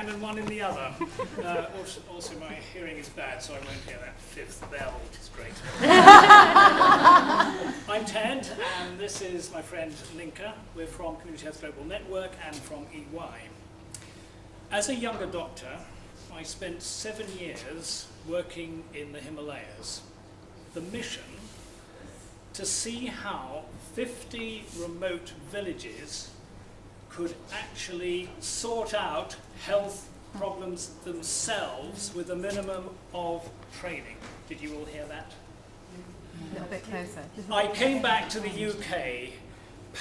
hand and one in the other. Also, my hearing is bad, so I won't hear that fifth bell, which is great. I'm Ted, and this is my friend Linka. We're from Community Health Global Network and from EY. As a younger doctor, I spent 7 years working in the Himalayas. The mission to see how 50 remote villages could actually sort out health problems themselves with a minimum of training. Did you all hear that? A little bit closer. I came back to the UK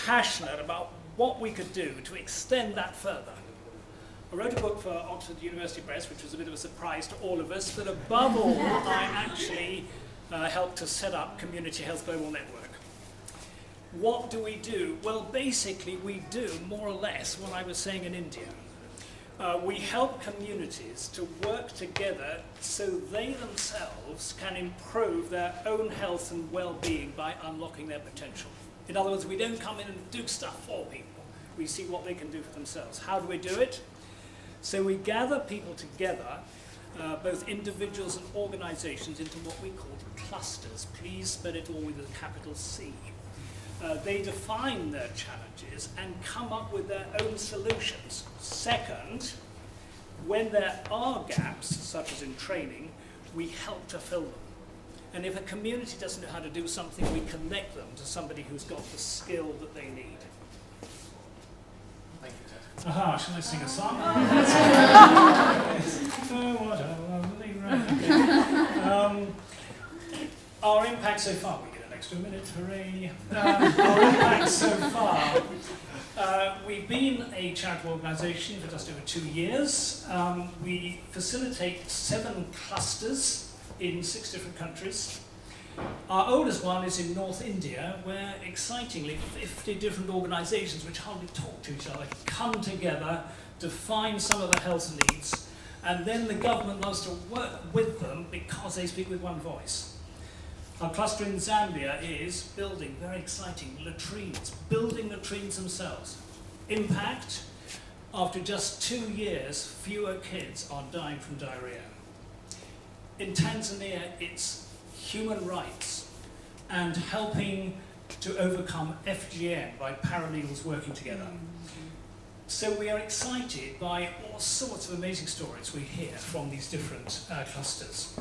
passionate about what we could do to extend that further. I wrote a book for Oxford University Press, which was a bit of a surprise to all of us, but above all, I actually helped to set up Community Health Global Network. What do we do? Well, basically, we do more or less what I was saying in India. We help communities to work together so they themselves can improve their own health and well-being by unlocking their potential. In other words, we don't come in and do stuff for people. We see what they can do for themselves. How do we do it? So we gather people together, both individuals and organizations, into what we call clusters. Please spell it all with a capital C. They define their challenges and come up with their own solutions. Second, when there are gaps, such as in training, we help to fill them. And if a community doesn't know how to do something, we connect them to somebody who's got the skill that they need. Thank you, Ted. Aha, shall I sing a song? Oh, what a lovely rain. Our impact so far, we get an extra minute, hooray. Our impact so far, we've been a charitable organisation for just over 2 years. We facilitate 7 clusters in 6 different countries. Our oldest one is in North India, where excitingly 50 different organisations which hardly talk to each other come together, define some of the health needs, and then the government loves to work with them because they speak with one voice. Our cluster in Zambia is building, very exciting, latrines, building latrines themselves. Impact, after just 2 years, fewer kids are dying from diarrhea. In Tanzania, it's human rights and helping to overcome FGM by paralegals working together. So we are excited by all sorts of amazing stories we hear from these different clusters.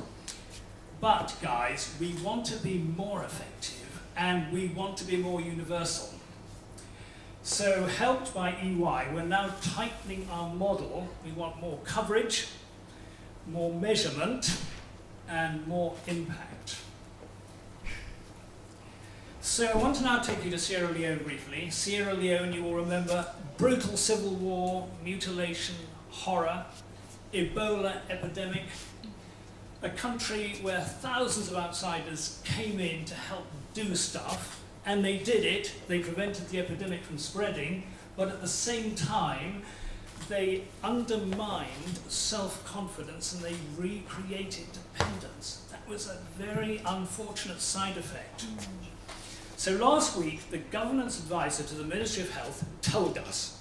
But guys, we want to be more effective and we want to be more universal. So helped by EY, we're now tightening our model. We want more coverage, more measurement, and more impact. So I want to now take you to Sierra Leone briefly. Sierra Leone, you will remember, brutal civil war, mutilation, horror, Ebola epidemic, a country where thousands of outsiders came in to help do stuff, and they did it. They prevented the epidemic from spreading, but at the same time, they undermined self-confidence and they recreated dependence. That was a very unfortunate side effect. So last week, the governance advisor to the Ministry of Health told us,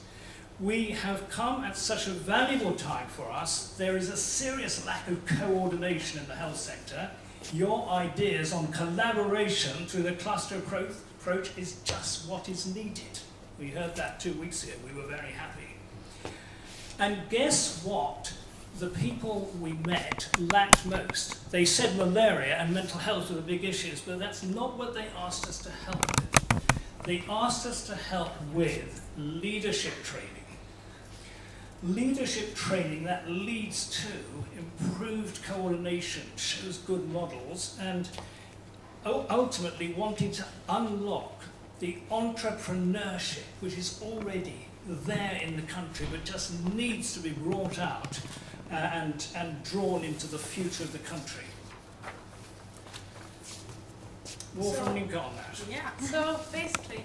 we have come at such a valuable time for us. There is a serious lack of coordination in the health sector. Your ideas on collaboration through the cluster approach is just what is needed. We heard that 2 weeks ago. We were very happy. And guess what? The people we met lacked most. They said malaria and mental health were the big issues, but that's not what they asked us to help with. They asked us to help with leadership training. Leadership training that leads to improved coordination, shows good models, and ultimately wanting to unlock the entrepreneurship which is already there in the country but just needs to be brought out and drawn into the future of the country. More from Linka on that. Yeah, so basically,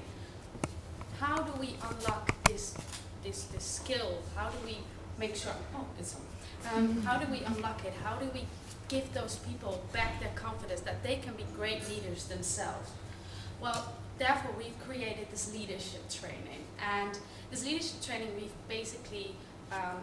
how do we unlock this skill? How do we make sure, how do we unlock it? How do we give those people back their confidence that they can be great leaders themselves? Well, therefore we've created this leadership training. And this leadership training we've basically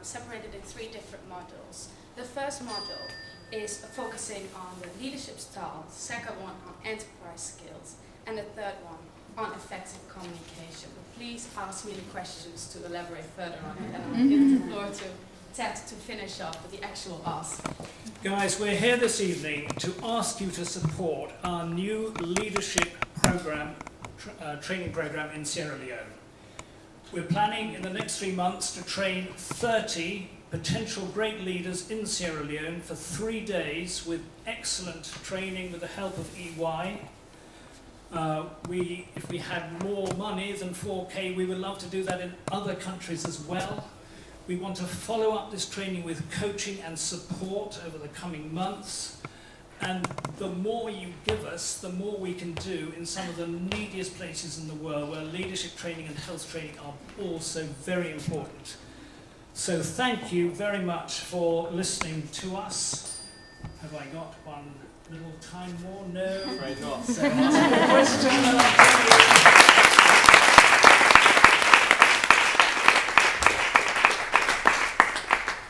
separated in 3 different modules. The first module is focusing on the leadership style, the second one on enterprise skills, and the third one on effective communication. But please ask me the questions to elaborate further on it, and I'll give the floor to Ted to finish off with the actual ask. Guys, we're here this evening to ask you to support our new leadership program, training program in Sierra Leone. We're planning in the next 3 months to train 30 potential great leaders in Sierra Leone for 3 days with excellent training with the help of EY. If we had more money than 4K, we would love to do that in other countries as well. We want to follow up this training with coaching and support over the coming months. And the more you give us, the more we can do in some of the neediest places in the world where leadership training and health training are also very important. So thank you very much for listening to us. Have I got one little time more? No? Afraid not. So ask me a question and I'll tell you.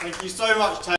Thank you so much, Ted.